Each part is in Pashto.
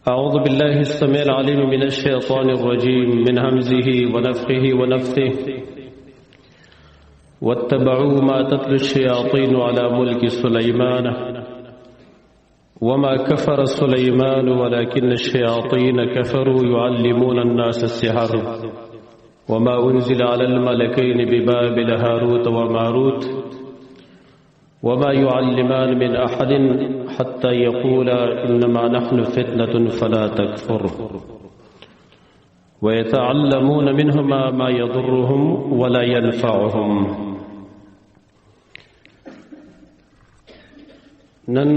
أعوذ بالله السميع العليم من الشيطان الرجيم من همزه ونفخه ونفثه واتبعوا ما تتلو الشياطين على ملك سليمان وما كفر سليمان ولكن الشياطين كفروا يعلمون الناس السحر وما أنزل على الملكين ببابل هاروت وماروت وما يعلمان من أحد حتى يقولا إنما نحن فتنة فلا تكفر ويتعلمون منهما ما يضرهم ولا ينفعهم. نن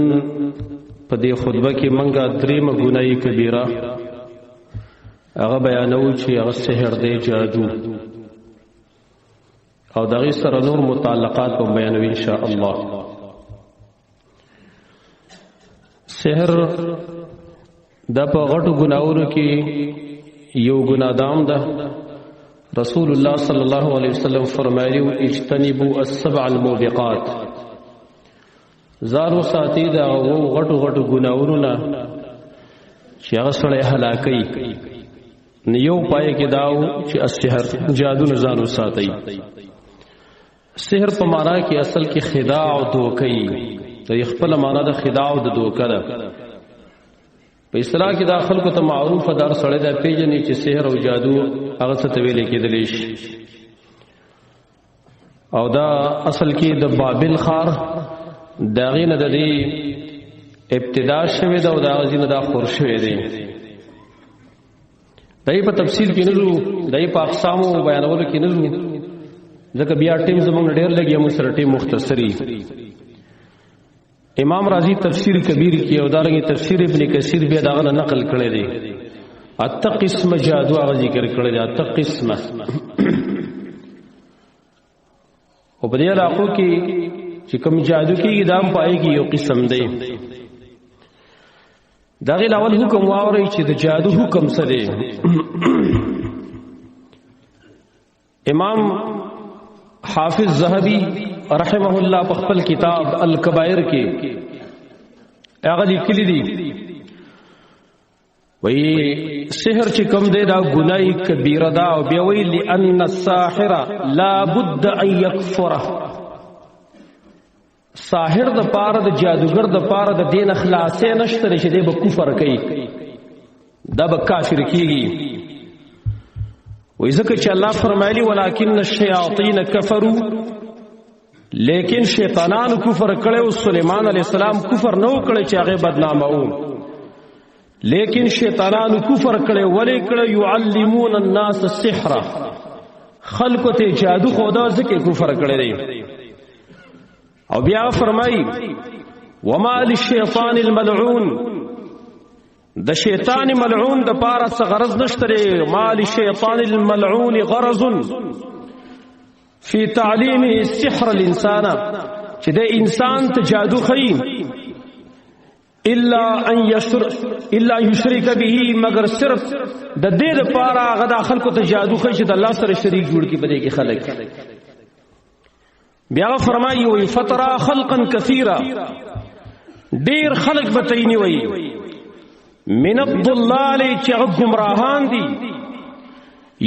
پدې خطبه کې منګه درېمه ګناهي کبیره هغه بیانوي چې هغه سحر دی، جادو او دغه سره نور متعلقات هم بیانوي ان شاء الله. سحر د په غټو ګناورو کې یو ګناه دام ده. رسول الله صلی الله علیه وسلم فرمایلی اجتنبوا السبع الموبقات، زارو ساتي دا غټو غټو ګناورو نه چې هغه سره هلاکي. نیو پای کې داو چې السحر جادو نه ځانو ساتي. سحر په معنا کې اصل کې خداع او دوکي، د خپل معنا د خداع او د دوکه ده. په اصطلاح کې دا خلکو ته معروفه دار سره د پیژنې چې سحر او جادو هغه څه ته ویل کېدل شي. او دا اصل کې د بابل خار داغې نه د دې ابتدا شوه دا او دا غزینه دا خور شوه دی. دای په تفصیل کې نه لرو، دای په اقسام او بیانولو کې نه لرو، ځکه بیا ټیم زموږ ډېر لګي، موږ سره ټیم مختصری. امام رازی تفسیر کبیر کې او دارنګه تفسیر ابن کثیر بیا داغه نقل کړی دی. اته قسم جادو هغه ذکر کړی دی، اته قسمه. او په دې علاقو کې چې کوم جادو کې دام پای کې یو قسم دی. داغه اول حکم واوري چې د جادو حکم څه دی. امام حافظ ذهبی رحمه الله په خپل کتاب الکبائر کې هغه لیکلی دی، وی سحر چې کوم دی دا ګناي کبیره ده. او بیا وی لئن الساحر لا بد ان يكفر، ساحر د پاره د جادوګر د پاره د دین اخلاص نشته چې دی به کفر کوي، دا به کافر کیږي. وای ځکه چې الله فرمایلی ولکن الشیاطین کفروا، لیکن شیطانانو کفر کړو. سلیمان علیہ السلام کفر نو کړی چې هغه بدنامه وو، لیکن شیطانانو کفر کړو. ولی کړو يعلمون الناس السحر، خلق ته جادو خدا ځکه کفر کړی دی. او بیا فرمای وما للشیطان الملعون، د شیطان ملعون د پاره څه غرض نشته. ما للشیطان الملعون غرض فی تعلیم السحر الانسان، چې د انسان ته جادو خي الا ان یشرک به، مگر صرف د دې لپاره هغه د خلکو ته جادو خي چې د الله سره شریک جوړ کی بده کې خلک. بیا فرمایي وي فترا خلقا كثيرا، ډیر خلق بتایني وي من الضلال چې گمراهان دي،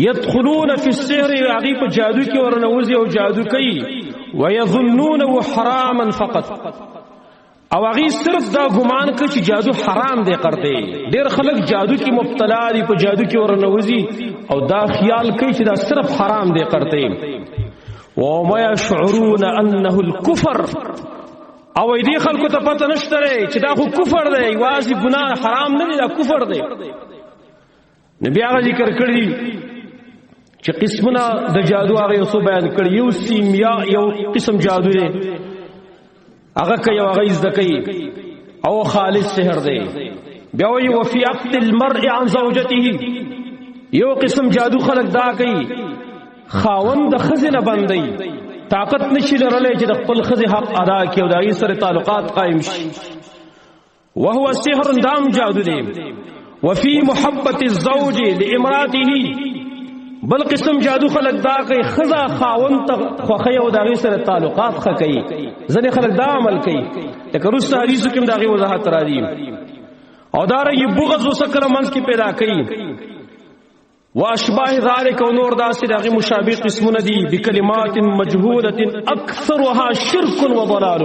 يدخلون في السحر هغه په جادو کې ورنوځي او جادو کوي، ويظنونه حراما فقط، او هغه صرف دا ګمان کوي چې جادو حرام دی کرتے. ډیر خلق جادو کې مبتلا دي، په جادو کې ورنوځي او دا خیال کوي چې دا صرف حرام دی کرتے. وما يشعرون انه الكفر، او دې خلکو ته پته نشته چې دا خو کفر دی، واجب ګناه حرام نه دی، دا کفر دی. نبی هغه ذکر کړی چې قسمونه د جادو هغه یو څه بیان کړی. یو سیمیا یو قسم جادو دی، هغه کوي هغه زده کوي او خالص سحر دی. بیا وی وفي عقد المرء عن زوجته، یو قسم جادو خلق دا کوي خاوند د خزینه باندې طاقت نشي لرلې چې د خپل خزي حق ادا کړي او د هغې سره تعلقات قائم شي. وهو سحر دام جادو دی. وفي محبت الزوج لامراته، بل قسم جادو خلق دا کوي خزا خاوند ته خوخه او د هغې سره تعلقات ښه کوي. ځنې خلق دا عمل کوي لکه رسته حدیثو کې هم د هغې وضاحت راځي. او دارنګ بغض وسکر منځ کې پیدا کوي واشباه ذلك ونور داسې دغه مشابه قسمونه دي بکلمات مجهوله اکثرها شرک وضلال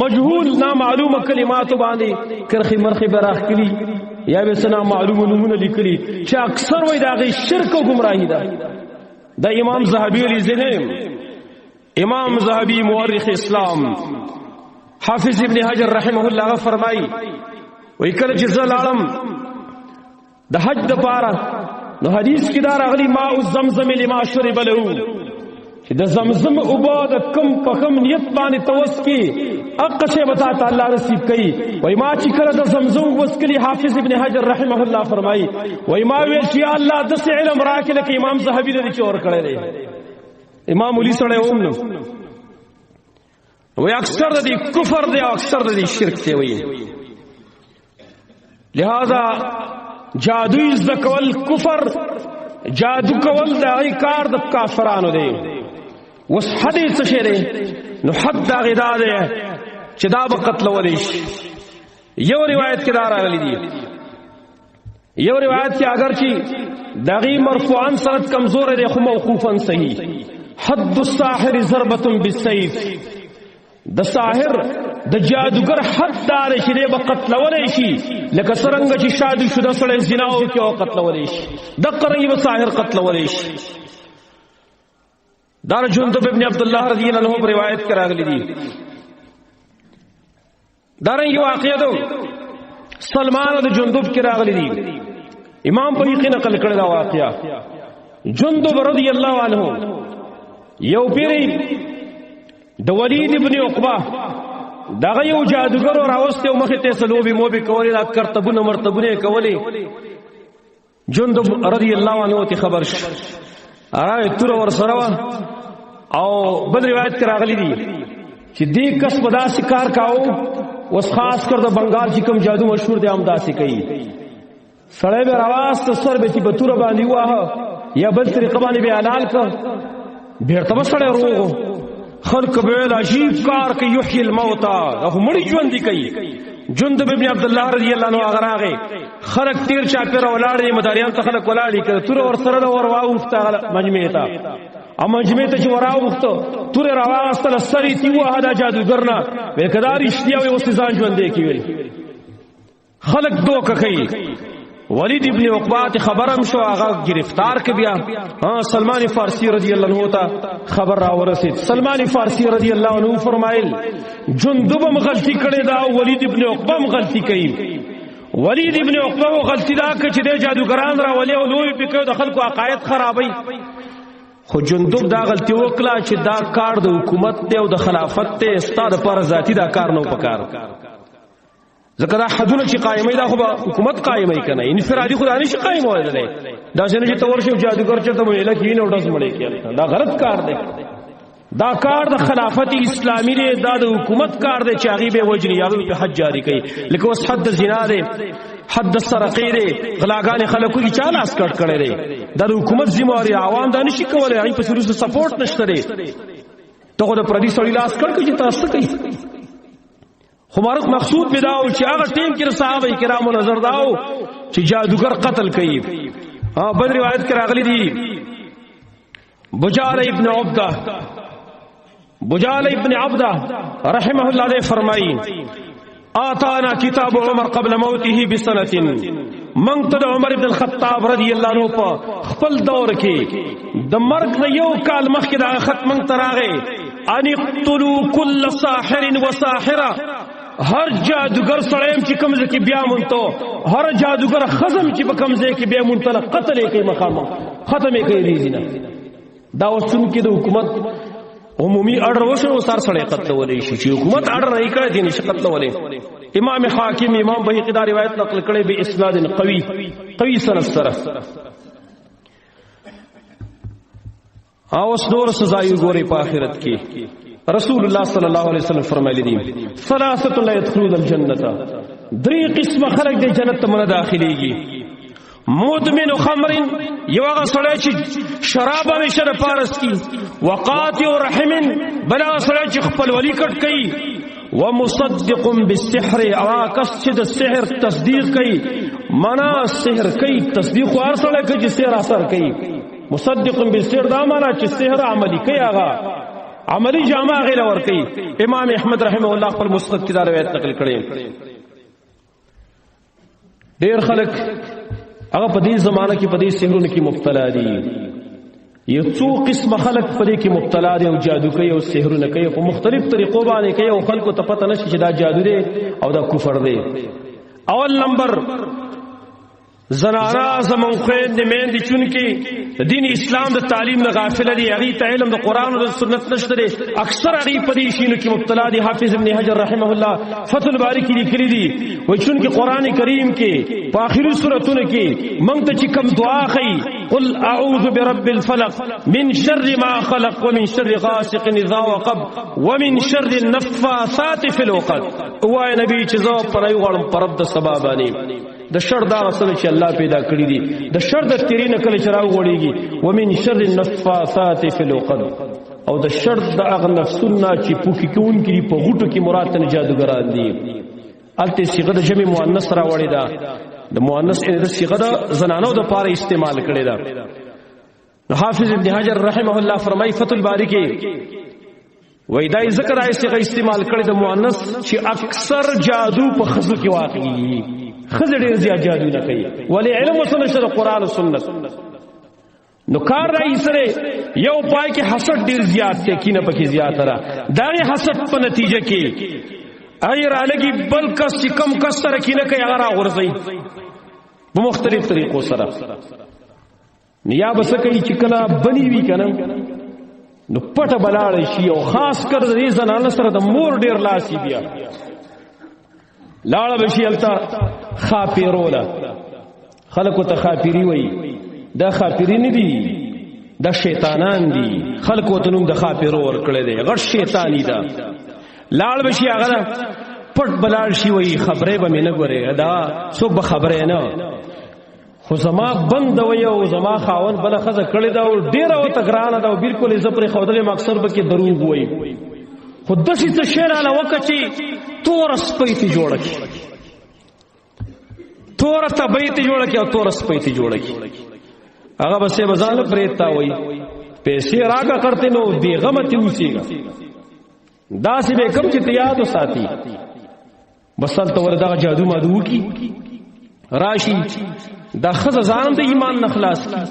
مجهول نامعلومه کلمات باندې کرخي مرخي براخ کلی یا به سنا معلومه نمونه لیکلي چې اکثر وای دغه شرک او گمراهی ده د امام زاهبی علی زنیم امام زاهبی مورخ اسلام حافظ ابن حجر رحمه الله فرمای وای کله چې زلالم د حج د پاره نو حدیث کې دا راغلی ماء الزمزم لما شرب له چې د زمزم او د کم په کم نیت باندې توس کې اقشه بتا تعالی نصیب کړي وای ما چې کړه د زمزم وسکلی حافظ ابن حجر رحمه الله فرمایي وای ما ویل چې الله د علم راکله کې امام زاهبی دې چور کړی دی امام علی سره اومنو وای اکثر د کفر دی او اکثر د شرک دی وای لہذا جادوی زکول کفر جادو کول دا ای کار د کافرانو دی وس حدیث شری نو حد دا غدا دی چې دا به قتل ولیش یو روایت کې دا راغلی دی یو روایت کې اگر چې دغه مرفوعا سند کمزور دی خو موقوفا صحیح حد الساحر ضربه بالسيف د ساحر د جادوگر حد دار شری به قتل ولې شي لکه څنګه چې شادي شوه سره زنا او کې او قتل ولې شي د قرنګ به ساحر قتل ولې شي دار جندب ابن عبد الله رضی الله عنه روایت کراغلی دي دارنګ واقعه ده سلمان د جندب کراغلی دي امام بهقی نقل کړی دا واقعه جندب رضی الله عنه یو پیری د ولید ابن عقبہ دغه یو جادوګر راوسته او مخه ته سلوبي مو به کولې لا کرتبونه مرتبونه کولې جندب رضی الله عنه ته خبر ش تور ور سره او بل روایت کراغلی دي چې دې کس په داسې کار کاو وس خاص کر د بنگال چې کوم جادو مشهور دی هم داسې کوي سړی به راواز سر به چې بتور باندې واه یا بل طریقه باندې به حلال ک بیرته سړی روغ خلق بیل عجیب کار کی یحیی الموتى او مړی ژوند دی کوي جندب ابن عبد الله رضی الله عنه اغراغه خلق تیر چا پیر ولاړی مداریان ته خلق ولاړی کړه تور ور سره ور واوفتا مجمع ته ا مجمع ته چې وراوفته تور راواستل سری تی وه دا جادوګرنا وکدار اشتیا او سزان ژوند دی کوي خلق دوک کوي ولید ابن عقبہ خبرم شو هغه گرفتار ک بیا سلمان فارسی رضی الله عنه ته خبر را ورسید سلمان فارسی رضی الله عنه فرمایل جندب غلطی کړي دا ولید ابن عقبہ غلطی کوي ولید ابن عقبہ غلطی دا چې د جادوګران را ولې او لوی پکې د خلکو عقاید خرابای خو جندب دا غلطی وکړه چې دا کار د حکومت ته او د خلافت ته استاد پر ذاتی دا کار نه پکار ځکه دا حدونه چې قائمه دا خو حکومت قائمه کنه انفرادي خدای نشي قائمه وایي دا څنګه چې تور شو جادوګر چې ته ویل کین او داس مړی کړه دا غلط کار دی دا کار د خلافت اسلامی دی دا د حکومت کار دی چې هغه به وجنی یا به حج جاری کوي لکه وس حد زنا دی حد سرقې دی غلاګان خلکو کی چا لاس کټ کړي دی د حکومت ذمہواری عوام دا نشي کولای هغه په سروس سپورټ نشته دی ته د پردي سړی لاس کټ کوي تاسو کوي خمارت مقصود بداو چې هغه ټیم کې صحابه کرامو نظر داو چې جادوګر قتل کوي بل روایت کې راغلي دي بجال ابن عبده رحمه الله علیه فرمایي آتانا کتاب عمر قبل موته بسنه من ته عمر ابن الخطاب رضی الله عنه په خپل دور کې د مرګ یو کال مخکې دا خط من تراغه ان اقتلوا كل ساحر وساحره هر جادوگر سړیم چې کوم ځکه بیا مونته هر جادوگر خزم چې په کوم ځای کې بیا مونته قتل کوي مخامه ختمه کوي ریزینه دا وسن کې د حکومت عمومي اډر وشو سر سړی قتل ولې شي چې حکومت اډر نه کړی دي نشه قتل ولې امام حاکم امام بهقی دا روایت نقل کړي به اسناد قوي سند سره او اس نور سزا یو ګوري په آخرت کې رسول الله صلی الله علیه وسلم فرمایلی دي ثلاثه لا يدخلون الجنه درې قسم خلق د جنت ته نه داخليږي مدمن خمر یو هغه سړی چې شراب همیشه د پارس کی وقاطع رحم بل هغه سړی چې خپل ولی کټ کوي ومصدق بالسحر او کس چې د سحر تصدیق کوي معنا سحر کوي تصدیق ورسره کوي چې سحر اثر کوي مصدق بالسحر دا معنا چې سحر عملی کوي هغه عملی جامه غیر ور کوي امام احمد رحمه الله خپل مسند کې دا روایت نقل کړي ډیر خلک هغه په دې زمانہ کې په دې سحرونو کې مبتلا دي یو څو قسم خلق په دې کې مبتلا دي او جادو کوي او سحرونه کوي په مختلف طریقو باندې کوي او خلکو ته پته نشي چې دا جادو دی او دا کفر دی اول نمبر زنانا زمون خويند میندې چون کې دین اسلام د تعلیم نه غافل دي هغه ته علم د قران او د سنت نشته دي اکثر هغه په دې شینو کې مبتلا دي حافظ ابن حجر رحمه الله فتح الباری کې لیکلي دي وای چون کې قران کریم کې په اخري سوراتونو کې موږ ته چې کوم دعا کوي قل اعوذ برب الفلق من شر ما خلق ومن شر غاسق اذا وقب ومن شر النفاثات في العقد وای نبی چې زو پر یو غړم پرب د سبابانی د شر دا اصل چې الله پیدا کړی دي د شر د تیرې نه کله چراغ وړيږي ومن شر النفاثات في العقد او د شر د اغه نفسونه چې پوکي کون کړي په غټو کې مراد ته جادوګران دي الته صيغه د جمع مؤنث را وړي دا د مؤنث د صيغه د زنانو د پاره استعمال کړي دا حافظ ابن حجر رحمه الله فرمای فتح الباری کې وای دای ذکر ایسه استعمال کړي د مؤنث چې اکثر جادو په خزو کې واقعي خزر ډیر زیات جادو نه کوي ولی علم او سنت د قران او سنت نو کار راځي سره یو پای کې حسد ډیر زیات ته کینه پکې زیات را دا حسد په نتیجه کې ایر الګي بل کس چې کم کس سره کینه کوي هغه راغورځي په مختلف طریقو سره نیا بس کوي چې کله بني وی کنه نو پټه بلاړ شي او خاص کر دې زنانه سره د مور ډیر لاسي بیا لاړه بشي التا خاپیرولا خلکو ته خاپیری وای دا خاپیری نه دي دا شیطانان دي خلکو ته نوم د خاپیرو ور کړی دی غټ شیطانی دا لاړ بشي هغه پټ بلاړ شي وای خبره به نه غره دا څوک به خبره نه خو زما بند وای او زما خاون بل خزه کړی دا او ډیر او تګرانه دا بالکل زپر خودلې مقصد به کې دروغ وای خود دسی څه شعر علا وکچی تور سپیتی جوړه کی تور تبیتی جوړه کی او تور سپیتی جوړه کی هغه بسې بزاله پریتا وای پیسې راګه کرتے نو دی غمتی وسیګا داسې به کم چې یاد وساتي بسل تو وردا جادو مادو کی راشي دا خزه ځان د ایمان نخلاص کی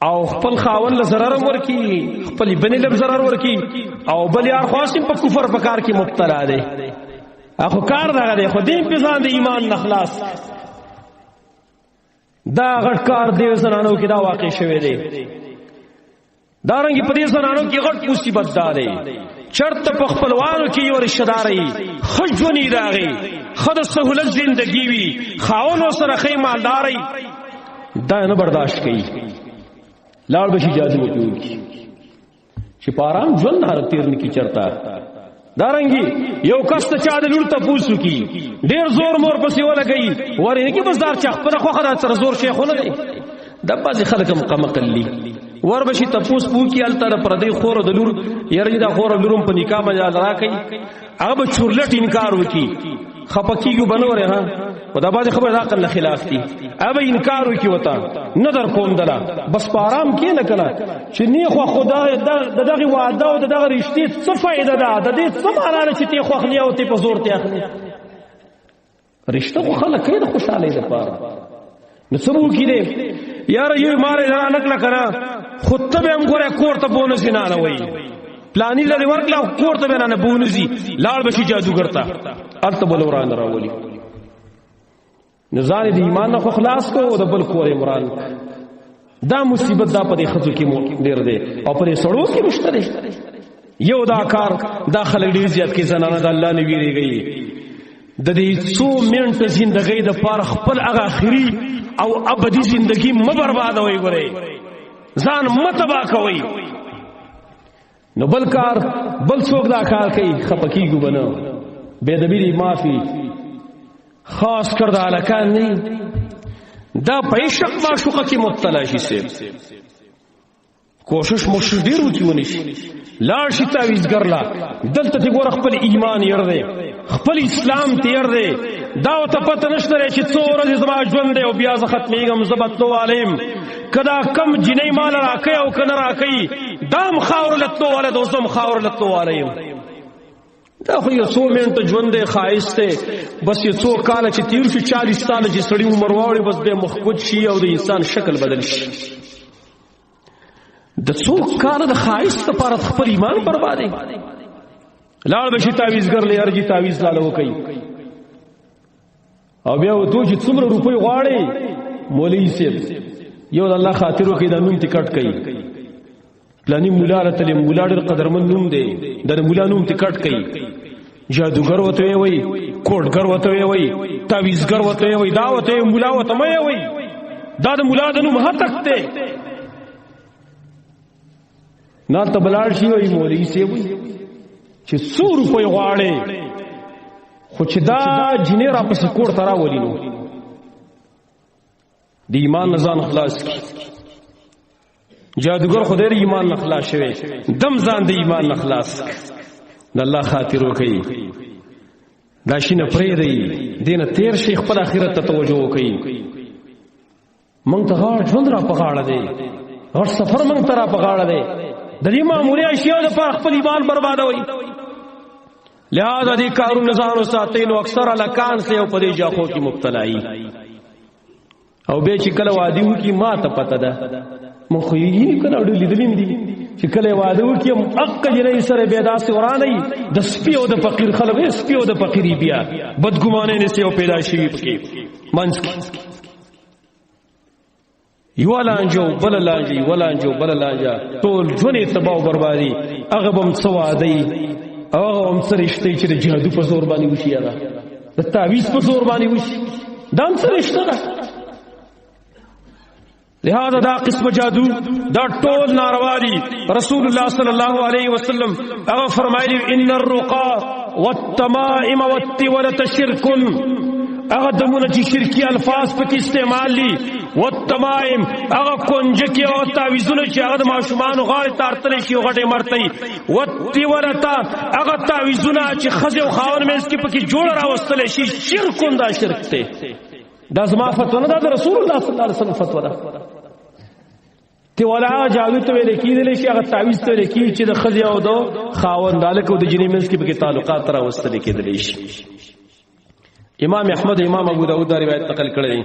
او خپل خاون له zarar ورکی خپل بنی له zarar ورکی او بل یار خاصم په کفر په کار کې مبتلا دی اخو کار دا دی خو دین په ځان د ایمان نخلاص دا غټ کار دی زنانو کې دا واقع شوه دی دا رنګ په دې زنانو کې غټ مصیبت دی چرته په خپلوانو کې یو رشتہ داري خجونی راغی خد سہولت زندگی وی خاون سره خې مالداري دا نه برداشت کړي لاړ بشي جادو وکړي چې پارام ژوند هر تیر نکی چرتا دارنګي یو کس ته چا د لور ته پوسو کی ډیر زور مور پسې ولګي ورنه کې بس دار چخ پر خو خدای سره زور شیخونه دی د بازي خلک مقمقلی ور بشي تپوس پو کی التر پردی خور د لور یره دا خور لورم په نکاح مجال راکې هغه چورلټ انکار وکي خپکیږي بنوره ها خدا باندې خبر عقل نه خلاف دي ابا انکار وکي وتا نظر کوم دلا بس پارام کې نه کړه چې نه خو خدای دغه وعده او دغه رښتې څه فائدہ ده د دې څه معنا چې ته خو خلی او ته په زور ته اخلي رښتې خو خلک کې خوشاله ده پاره نو سبو کې دې یار یو مارې نه نکړه کړه خطبه هم ګوره کور ته بونس نه نه وای پلانی لري ورکلا کور ته نه بونسي لاړ بشي جادوګر تا الته بل وران راولي نزان دی ایمان نه خلاص کو د بل کور عمران دا مصیبت دا په خزو کې مو ډیر دی او په سړو کې مشته دی یو دا کار داخله ډیر زیات کې زنانه د الله نه ویریږي د دې څو منټه ژوندۍ د پاره خپل هغه اخري او ابدي ژوندۍ م برباد وي ګوري ځان متبا کوي نو بل کار بل څوک دا کار کوي خپکیږي بنو بے ادبی معافی خاص کردہ الکان نہیں دا پیشق معشوقہ کی مبتلا شی سے کوشش مشدیر ہوتی ونی لاړ شي تعویذګر لا دلته ته ګور خپل ایمان ير دی خپل اسلام تیر دی دا ته پته نشته چې څو ورځې زما ژوند دی او بیا زه ختمېږم زبطلو علیم کدا کم جنې مال راکې او کنه راکې دام خاور لتلو والا دوستم خاور لتلو علیم دا خو یو څو منټه ژوند دی خایسته بس یو څو کال چې تیر شي 40 سال چې سړی عمر واوړي بس به مخبوط شي او د انسان شکل بدل شي د څو کال د خایسته پر خپل ایمان بربادي لاړ بشي تعویذګر لري تعویذ لاله کوي او بیا تو چې څومره روپۍ غواړي مولوی صاحب یو الله خاطر وکي دا نوم ټیکټ کوي پلانی مولا راتل مولا ډېر قدرمن نوم دی د مولا نوم ټیکټ کوي جادوګر وته وي کوډګر وته وي تعویذګر وته وي دا وته مولا وته مې وي دا د مولا د نوم هتک ته نه ته بلار شي وي مولوی صاحب چې 100 روپۍ غواړي خو چې دا جنې را پسې کور ته راولي نو د ایمان نزان خلاص کی جادوګر خدای ایمان نخلاص شوی دم ځان د ایمان نخلاص د الله خاطر وکي دا شینه پرې دی دینه تیر شیخ خپل اخرت ته توجه وکي مونږ ته غاړه ژوند را پغاړه دی غټ سفر مونږ ته را پغاړه دی د دې معمولی اشیاء د پر خپل ایمان بربادوي لہذا دی کارون نظام ساتین او اکثر الکان سے او پدې جاخو کی مبتلای او به چې کله وادي و کی ما ته پته ده مخ یې کله ډېر لیدلیم دي چې کله وادي و کی حق جنې سره بيداسه ورانه د سپیو د فقیر خلک سپیو د فقيري بیا بدګمانه نه سيو پیدا شي پکې منځ یو لانجو بل لانجي ولانجو بل لانجا ټول ژوند تباہ بربادي هغه بم سوادي او هم سرشته چې د جادو په زور باندې وشي هغه د تعویذ په زور باندې وشي دا سرشته ده لہذا دا قسم جادو دا ټول ناروا دي رسول الله صلی الله علیه وسلم هغه فرمایلی ان الرقا والتمائم والتولة شرك هغه دمونه چې شرکی الفاظ پکې استعمال دي والتمائم هغه کنجکی او تعویذونه چې هغه د ماشومان غاړه تارتل شي غټه مرتي والتولة هغه تعویذونه چې خزه او خاون مېز کې پکې جوړ راوستل شي شرک دا شرک ته دا زما فتوا نه ده رسول الله صلی الله علیه وسلم فتوا ده تی ولا جادو ته ویل کېدل شي هغه تعویذ ته ویل کېږي چې د خزه او د خاون دالک او د جنې مېز کې پکې تعلقات راوستل کېدل شي امام احمد امام ابو داود دا روایت نقل کړی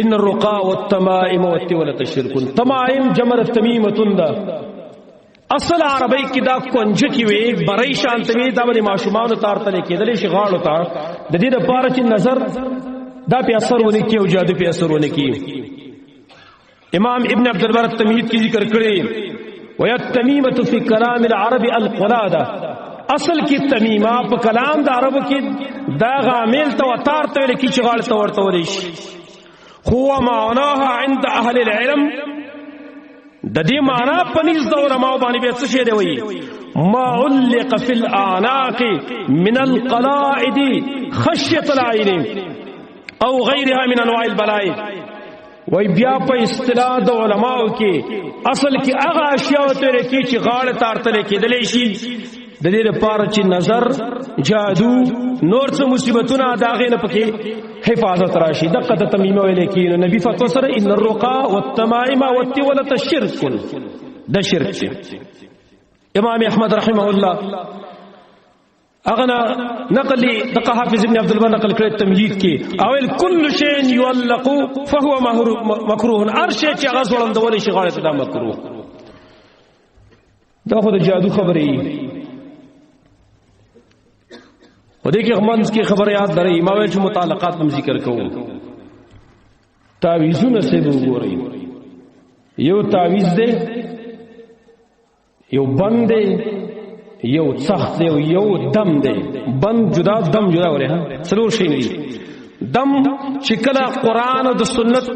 ان الرقا والتمائم والتولة شرك تمائم جمع تمیمه دا اصل عربی کې دا کنجکی وی برای شانت وی دا د ماشومان تارتل کېدل شي غاړو ته د دې لپاره چې نظر دا په اثر ونی کې او جادو په اثر ونی کې امام ابن عبد البر التمهید کی ذکر کړی ويتمیمه فی کلام العرب القلاده اصل کی تمیمه په کلام د عربو کې دا غامل تو تار ته لکی چې غاړه ته ورته ولې شي هو معناها عند اهل العلم د دې معنا په نس د علماء باندې به څه شی دی وایي ما علق فی الاعناق من القلائد خشيه العين او غیرها من انواع البلاء وای بیا په اصطلاح د علماء کې اصل کې هغه اشیاء ته لکی چې غاړه تارتل کېدلې شي د دې لپاره چې نظر جادو نور څه مصیبتونه داغه نه پکې حفاظت راشي دغه د تمیمه ویل کې نبی فتوا سره ان الرقا والتمائم والتولة شرك ده شرک امام احمد رحمه الله اغنا نقل دغه حافظ ابن عبد البر نقل کړی تمهید کې او كل شيء يعلق فهو مكروه ارشه چې هغه ځوړندول شي غاړه ته مکروه دا خو د جادو خبرې و دې کې غمنځ کې خبر یاد درې ما ویل چې متعلقات هم ذکر کوم تعویذونه څه وګورئ یو تعویذ دی یو بند دی یو څخت دی یو دم دی بند جدا دم جدا وره ها څلور شي نه دم چې کله قران او د سنت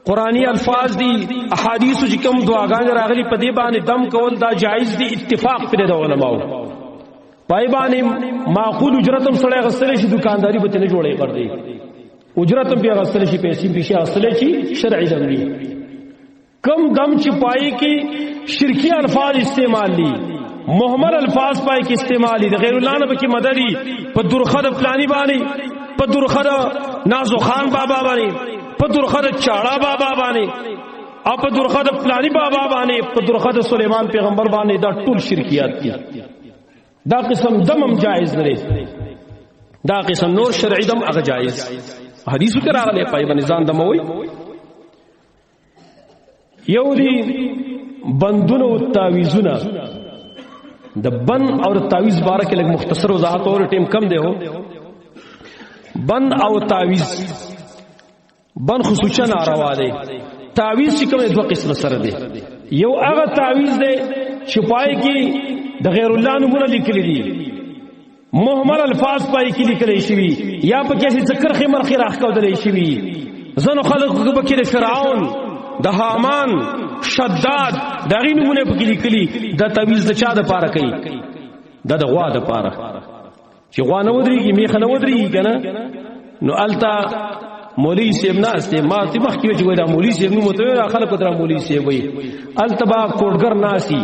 قرآنی الفاظ دی احادیث چې کوم دعاګان راغلي په دې باندې دم کول دا جایز دی اتفاق پر د علماء پای باندې معقول اجرتم سره غسل شي دکانداری به نه جوړې کړ دی اجرتم بیا غسل شي پیسې غسل شي شرعي دی کم دم چپائی کی شرکی الفاظ استعمال لی محمل الفاظ پای کی استعمالی د غیر الله نه کی مددی په درخه د فلانی باندې په درخه د نازو خان بابا باندې په درخه د چاړه بابا باندې او په درخه د فلانی بابا باندې په درخه د سليمان پیغمبر باندې دا ټول شرکیات دي دا قسم دمم جائز نه دا قسم نور شرعي دم هغه جائز حدیث کې راغلی پای باندې ځان دموي یو دی بندونه او تعویذونه د بند اور تعویذ بارے لگ مختصر وضاحت اور ټیم کم دی هو بند او تعویذ بند خصوصا ناروا دی تعویذ چې کوم دوه قسم سره دی یو هغه تعویذ دی چې پای کې د غیر الله نومونه لیکل دي محمل الفاظ پای کې لیکل شوی یا په کې ذکر خمر خراخ کول شوی زنو خلق په کې فرعون د حامان شداد دغه نمونه په کې لیکلي د تعویذ د چا د پاره کوي د غوا د پاره چې غوا نه ودرېږي میخه نه ودرېږي کنه نو التا مولوی صاحب ناسته ما ته مخ کې چې دا مولوی صاحب نو متوي خلک تر مولوی صاحب وي التبا کوډګر ناسي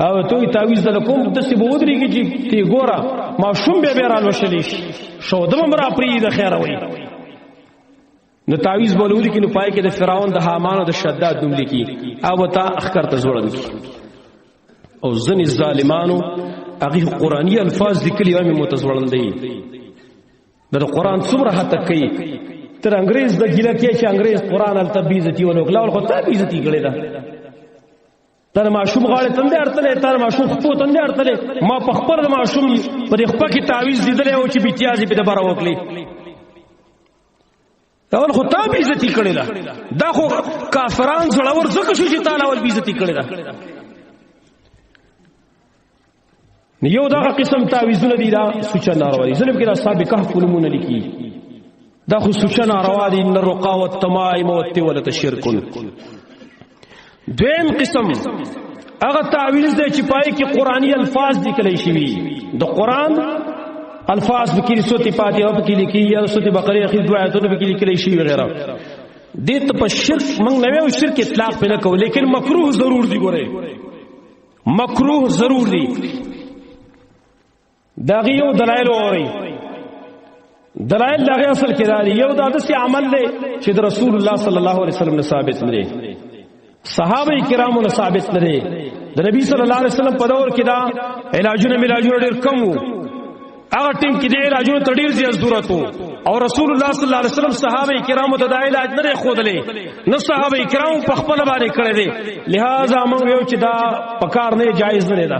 او ته تعویذ د کوم د سی ودرېږي چې تی ګورا ما شوم به بیرال وشلې شو دم مرا پری د خیر وي نو تعویذ بولودی کې نو پای کې د فرعون د حامان او د شداد نوم لیکي او تا اخکر ته جوړل کی او ځنی ظالمانو هغه قرآنی الفاظ لیکلي او متزوړل دي د قرآن څومره حتی کوي تر انګريز د ګیله کې چې انګريز قرآن التبیزتی ولوکلاول خو تبیزتی کړي دا تر معشوم غاړه تندې ارتلې تر معشوم خپو تندې ارتلې ما په خبر د معشوم پر خپل کې تعویذ دیدل او چې بیتیازي په دبر وکړي اول خو تا به عزت کړي دا خو کافران زړور زکه شو چې تعالی ول عزت کړي دا یو دا قسم تعویذونه دي دا سوچ ناروا دي ظلم کې دا سابقه کلمونه لیکي دا خو سوچ ناروا دي ان الرقا والتمائم والتولة شرك دویم قسم هغه تعویذ دی چې پای کې قرآنی الفاظ لیکل شوی د قرآن الفاظ بکی سورۃ فاتحه بکی لیکي یا سورۃ بقره اخر دو آیاتونه بکی لیکل شي وغیرہ دې ته په شرک موږ نه ویو شرک اطلاق په نه کو لیکن مکروه ضرور دی ګوره مکروه ضرور دی داغه یو دلایل اوري دلایل داغه اصل کې راځي یو دا د عمل له چې د رسول الله صلی الله علیه وسلم نه ثابت نه دي صحابه کرامو نه ثابت نه دي د نبی صلی الله علیه وسلم په دور کې دا علاجونه ډېر کم وو هغه ټیم کې د علاجونو تډیر زیات ضرورت او رسول الله صلی الله علیه وسلم صحابه کرامو ته د علاج نه خودلې نو صحابه کرام په خپل باندې کړی دي لہذا موږ یو چې دا پکار نه جایز نه ده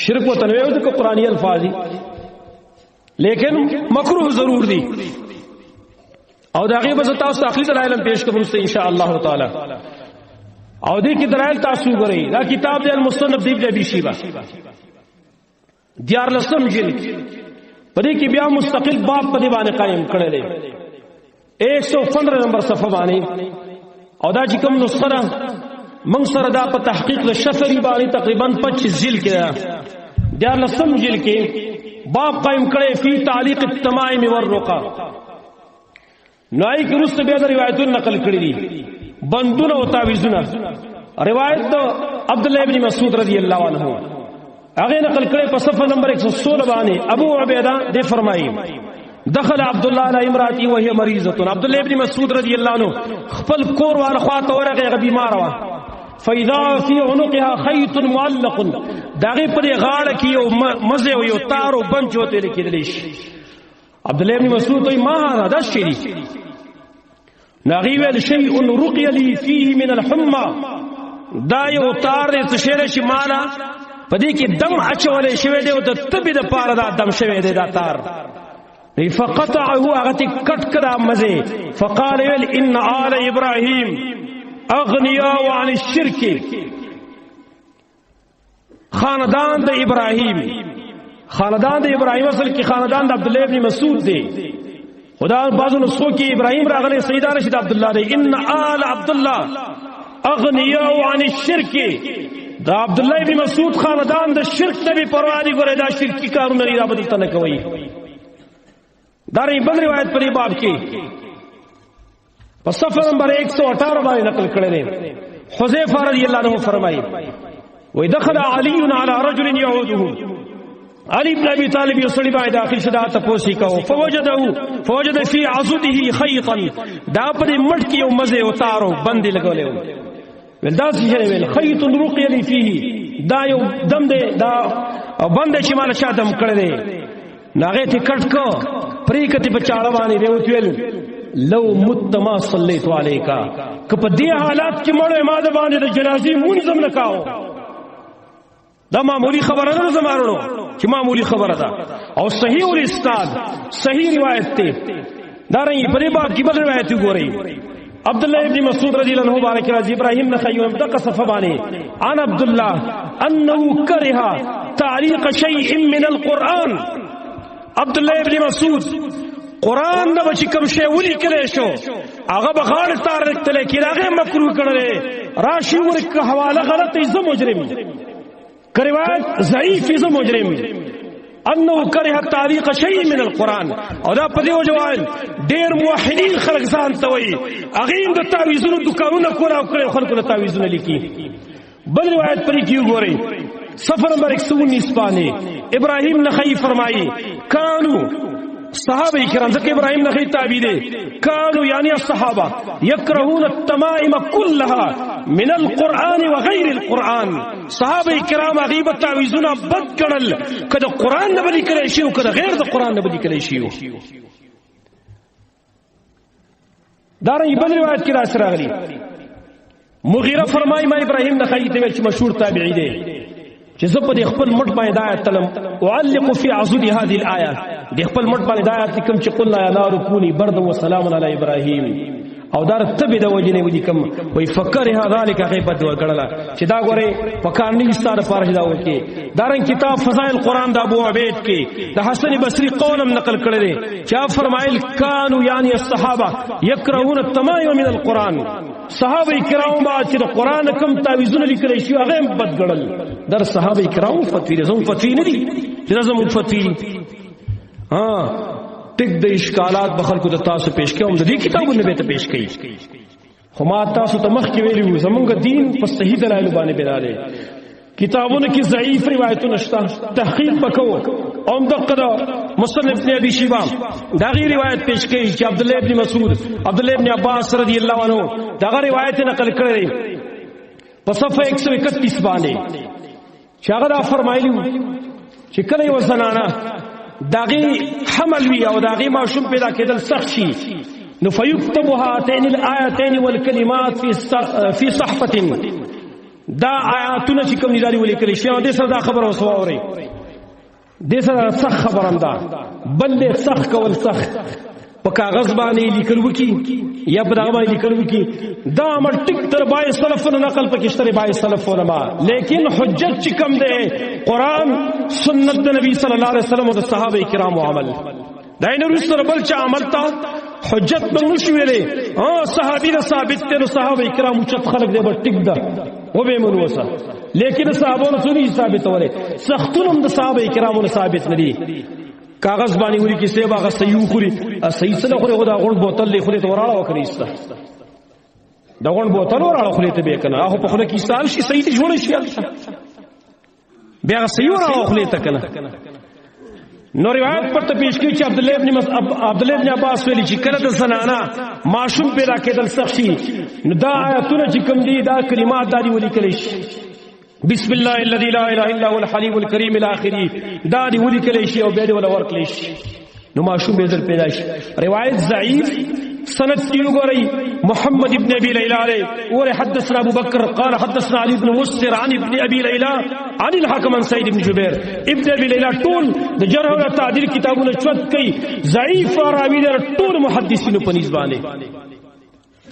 شرک و تنویع د قرآنی الفاظ لیکن مکروه ضرور دي او دا غیبه ز تاسو اخلي دلایل پیش کوم ان شاء الله تعالی او دې کې دلایل تاسو غوړي دا کتاب د المصنف دی ابي شيبه دیار لسم جلد پدې کې بیا مستقل باب په دی باندې قائم کړل 115 نمبر صفحه باندې او دا چې کوم نسخه ده موږ سره دا په تحقیق د شفری باندې تقریبا 25 جلد کې دیار لسم جلد کې باب قائم کړي فی تعلیق التمائم والرقا نوای کې رست بیا د روایتونو نقل کړی دي بندونه او تعویذونه روایت د عبد الله ابن مسعود رضی الله عنه اغه نقل کړي په صفحه نمبر 116 باندې ابو عبیدہ دې فرمایي دخل عبد الله علی امراتی وهي مریضه عبد الله ابن مسعود رضی الله عنه خپل کور واره خواته ورغه بیمار و فاذا في عنقها خيط معلق داغه پر غاړه کې یو مزه او یو تار او بنچ وته لیکل شي عبد الله ابن مسعود ای ما هذا شری ناغي ویل شيء رقي لي فيه من الحمى دا یو تار دې څه شي مالا پدې کې دم اچولې شوی دی او د تبي د پاره دا دم شوی دی دا تار فقطعه هغه کټ کړه مزه فقال ان آل ابراهيم اغنياء عن الشرك خاندان د ابراهيم اصل کې خاندان د عبد الله ابن مسعود دی خدا بعضو نسخو کې ابراهيم راغله سیدنا رشید عبد الله دی ان آل عبد الله اغنياء عن الشرك دا عبد الله ابن مسعود خاندان د شرک ته به پروا دي ګره دا شرکی کارونه لري را بدل نه کوي دا ری بل روایت په باب کې په صفحه نمبر 118 باندې نقل کړل دي حذیفہ رضی اللہ عنہ فرمائی ودخل علی على رجل يعوده علی بن ابی طالب یسړي باندې داخل شدا تپوسی کو فوجد فی عضده خيطا دا پر مټ کې یو مزه او تارو باندې لګولې ول دا څه ویل خيط رقي لي فيه دا یو دم دې دا باندې چې مال شادم کړل ناغه ته کټ کو پرې کته په چاړه باندې دی ویل لو متما صلیت علیکا کپ دې حالات کې مړ ما د باندې د جنازې منظم نکاو دا معمولی خبره نه زمارونو چې معمولی خبره ده او صحیح الاسناد صحیح روایت ته دا رہی په دې باب کې بل روایت وګورئ عبد الله ابن مسعود رضی الله عنه بارک راضی ابراهیم نخیو دغه صفبانی عن عبد الله انه كره تعلیق شیء من القران عبد الله ابن مسعود قران د بچ کوم شی ولي کړي شو هغه بغاړ تاریخ تل کې راغه مکروه کړي راشي ورک حواله غلط ای مجرم روایت ضعیف ای مجرم انه كره تعلیق شیء من القران او دا په دې وجوال ډیر موحدین خلق ځان ته وي اغه د تعویذونو دکانونه کول او خلکو له تعویذونه لیکي بل روایت پرې کیو ګوري سفر نمبر 119 باندې ابراهیم نخعی فرمایي کانو صحابه کرام ځکه ابراهیم نخعی تابعی دي کانو یعنی الصحابه یکرهون التمائم كلها من القران وغير القران صحابه کرام غیبه تعویذونه بد کړل کله قران نه بلی کړی شی او کله غیر د قران نه بلی کړی شی دا رہی بل روایت کې راځي راغلی مغیره فرمای ما ابراهیم نخعی ته چې مشهور تابعی دی چې زه په خپل مټ باندې آیت تلم اعلق فی عضد هذه الايه د خپل مټ باندې آیت کوم چې قلنا یا نار کونی برد و سلام علی ابراهیم او دار تبه د وجنه ودی کوم وای فکر ذالک غیبت ورګړلا چې دا غره پکانې ستاره فارج دا وکي دارن کتاب فضائل قران د ابو عبید کې د حسن بصری قولم نقل کړی چې فرمایل کانوا یعنی الصحابه یکرهون التمائم من القران صحابه کرام با چې د قران کم تعویذونه لیکل شي هغه بد ګړل در صحابه کرام فتوی زم فتوی نه دي چې زم فتوی ها ټیک د اشکالات بخل کو د تاسو پیش کوم د دې کتابونو به ته پیش کړي خو ما تاسو ته مخ کې ویلو زمونږ دین په صحیح دلایل باندې بناله کتابونو کې ضعیف روایتونه شته تحقیق وکاو او دغه مصنف ابن ابي شيبه دا غي روایت پیش کړي چې عبد الله ابن مسعود عبد الله ابن عباس رضی الله عنه دا روایت نقل کړي په صفحه 131 باندې چې هغه فرمایلی چې کله یو زنانه داغي حمل وی او داغي ماشوم پیدا کېدل سخت شي نو فیكتب هاتین الآیتین والکلمات فی صحفه دا آیاتونه چې کوم نظر ولیکل شي او د سره دا خبر اوسو اوري د سره صح خبرم دا بل صح کول صح په کاغذ باندې لیکل وکي یا په دغه باندې لیکل وکي دا امر ټیک تر بای سلفونو نقل پکې شته بای سلفونو ما لیکن حجت چې کم ده قران سنت د نبی صلی الله علیه وسلم او د صحابه کرامو عمل دا نه رسول بل چې عمل تا حجت بنو شو ویلې ها صحابي نه ثابت ته صحابه کرامو چې خلق دی به ټیک ده و به مون وسه لیکن صحابو نه سني ثابت وره سختونم د صحابه کرامو نه ثابت نه دي کاغذ باندې وری کې سیبا غ صحیح خوري صحیح سره خوري خدا غون بوتل له خوري ته وراله وکړي است دا غون بوتل وراله خوري ته به کنه هغه په خله کې سال شي صحیح جوړ شي بیا صحیح وراله خوري ته کنه نو روایت پر ته پیش کړي چې عبد الله ابن عباس ویلي چې کله د زنانا معصوم پیدا کېدل سخت شي نو دا آیاتونه چې کوم دي دا کلمات دادي ولي کړي شي بسم الله الذي لا اله الا هو الحليم الكريم الاخري دا دی ولي کلی شي او به دی ولا ورکلی شي نو معصوم به ځل پیدا شي روایت ضعیف سند کیو غوري محمد ابن ابي ليلى اور حدثنا ابو بكر قال حدثنا علي بن مسر عن ابن ابي ليلى عن الحكم عن سيد بن جبير ابن ابي ليلى طول د جرح او تعديل کتابونه چوت کوي ضعیف راوی در ټول محدثینو په نسبانه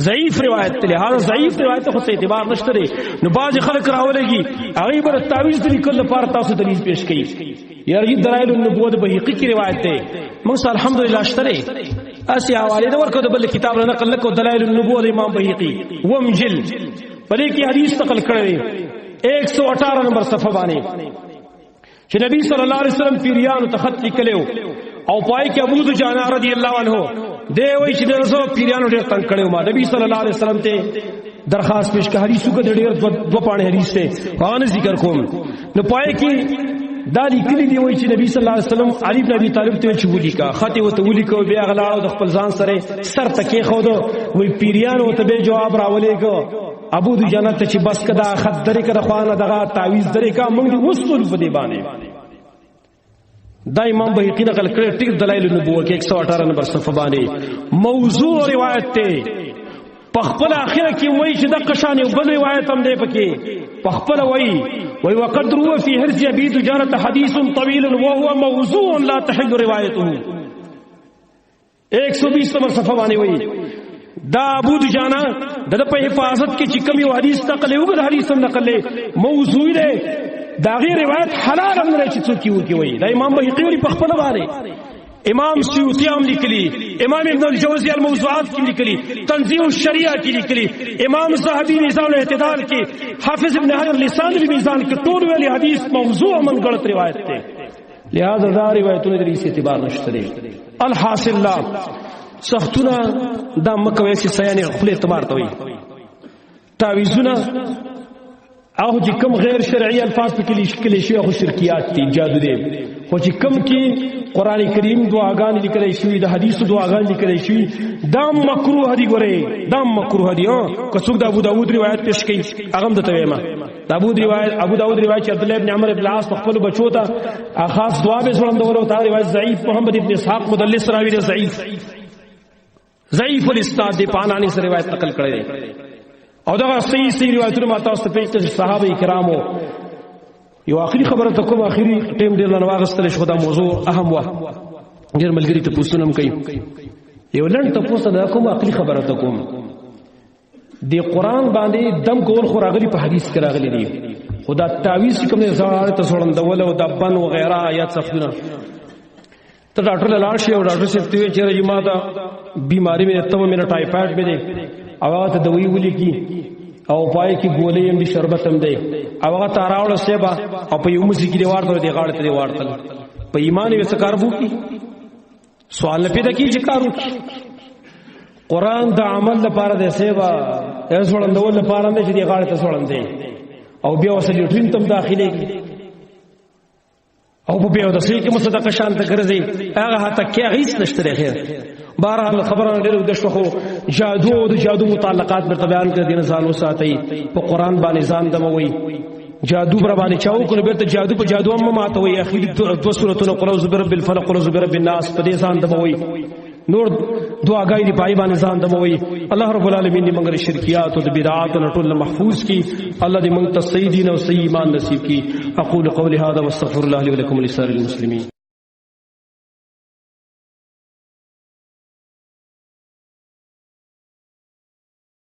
ضعیف روایت ته لہذا ضعیف روایت خو څه اعتبار نشته دی نو باز خلک راولېږي هغه بر تعویذ د لیکل لپاره تاسو دلیل پیش کړي یاري دلایل النبوت بهقي کی روایت ده موږ الحمدلله اشتري اسی حواله د ورکو د بل کتاب نه نقل کړو دلایل النبوت امام بهقي ومجل پدې کې حدیث نقل کړی 118 نمبر صفحه باندې چې نبی صلی الله علیه وسلم پیریانو تخط لیکلو او پای کې ابو دجانه رضی الله عنه دی وای چې دغه پیریانو ډېر تنگ کړو ما نبی صلی الله علیه وسلم ته درخواست پیش کا حدیث کو ډېر دو پاڼې حدیث ته هغه ذکر کوم نو پای کې دا لیکلي دی وایي چې نبی صلی الله علیه وسلم علی بن ابي طالب ته چې ولیکا خط وته ولیکو بیا غلاړو د خپل ځان سره سر تکي خو دو وی پیریان وته به جواب راولېګو ابو دجانه ته چې بس کدا خط درې کړه خوانه دغه تعویز درې کا موږ دې وصول په دی باندې دا امام بهقی نقل کړی ټیک دلایل النبوه کې 118 نمبر صفحه باندې موضوع روایت ته پخپل اخره کې وایي چې د قشان یو بل روایت هم دی پکې پخپل وایي وقد روى في حرز ابي دجانه حديث طويل وهو موضوع لا تحل روايته 120 نمبر صفحه باندې وایي دا ابو دجانه د په حفاظت کې چې کوم یو حدیث نقل یو بل حدیث هم نقل موضوع دی دا غیر روایت حلال هم نه چې څوک یو کې وایي دا امام بهقی وایي پخپل باندې امام سیوطی هم لیکلی امام ابن الجوزی الموضوعات کی لیکلی تنزیہ الشریعہ کی لیکلی امام صاحبی میزان الاعتدال کی حافظ ابن حجر لسان المیزان کی ټول ویلي حدیث موضوع من غلط روایت ته لہذا دا روایتونه د ریس اعتبار نشته الحاصل لا سختونه دا مکوې چې سیانه خپل اعتبار ته وي تعویذونه او چې کوم غیر شرعي الفاظ په کې لیکل شي او شرکیات دي جادو دي خو چې کوم کې قران کریم دعاګان لیکل شي د حدیث دعاګان لیکل شي دا مکروه دي ګوره دا مکروه دي که څوک د ابو داود روایت پیش کړي هغه د تویما د ابو داود روایت عبد الله ابن عمرو بن العاص خپل بچو ته خاص دعا به وړاندې ورو ته روایت ضعیف محمد ابن اسحاق مدلس راوی دی ضعیف الاسناد دی پانانی سے روایت نقل کړي او دا صحیح روایتونه ما تاسو ته پیښ صحابه کرامو یو اخري خبره ته کوم اخري ټیم ډیر لنو واغستل شو دا موضوع اهم و ډیر ملګری ته پوښتنه کوي یو لړ ته پوښتنه کوم اخري خبره ته کوم دی قران باندې دم کول خو راغلي په حدیث کې راغلي دي خدا تعویذ کوم نه زړه ته سوړندول او دبن و غیره آیات صفونه ته ډاکټر لاړ شي او ډاکټر صاحب ته چې ما دا بیماری مې ته مې ټایفایډ مې دي او ته دوی ولي کی او پای کی ګولې هم دي شربت هم دی او هغه تاراوړ سیبا او په یو مسجد کې ورته دی غاړه ته ورتل په ایمان یې څه کار وو کی سوال نه پیدا کی چې کارو قران د عمل لپاره دی سیبا ایس وړاندول لپاره نه چې دی غاړه ته وړاندې او بیا وسلی ټرین تم داخلي او په بیا د سې کې مصدقه شان ته ګرځي هغه هته کې هیڅ نشته خیر بهرحال خبره ډېر د شخو جادو او د جادو متعلقات به بیان کړ دین ځان وساتئ په قران باندې ځان دموي جادو بر باندې چاو کړ به ته جادو په جادو هم ماتوي اخیری دو سورته قل اعوذ برب الفلق قل اعوذ برب الناس په دې ځان دموي نور دعاګای دی پای باندې ځان دموي الله رب العالمین دې موږ شرکیات او بدعات او ټول محفوظ کی الله دې موږ ته صحیح دین او صحیح ایمان نصیب کی اقول قولی هذا واستغفر الله لي ولكم ولسائر المسلمين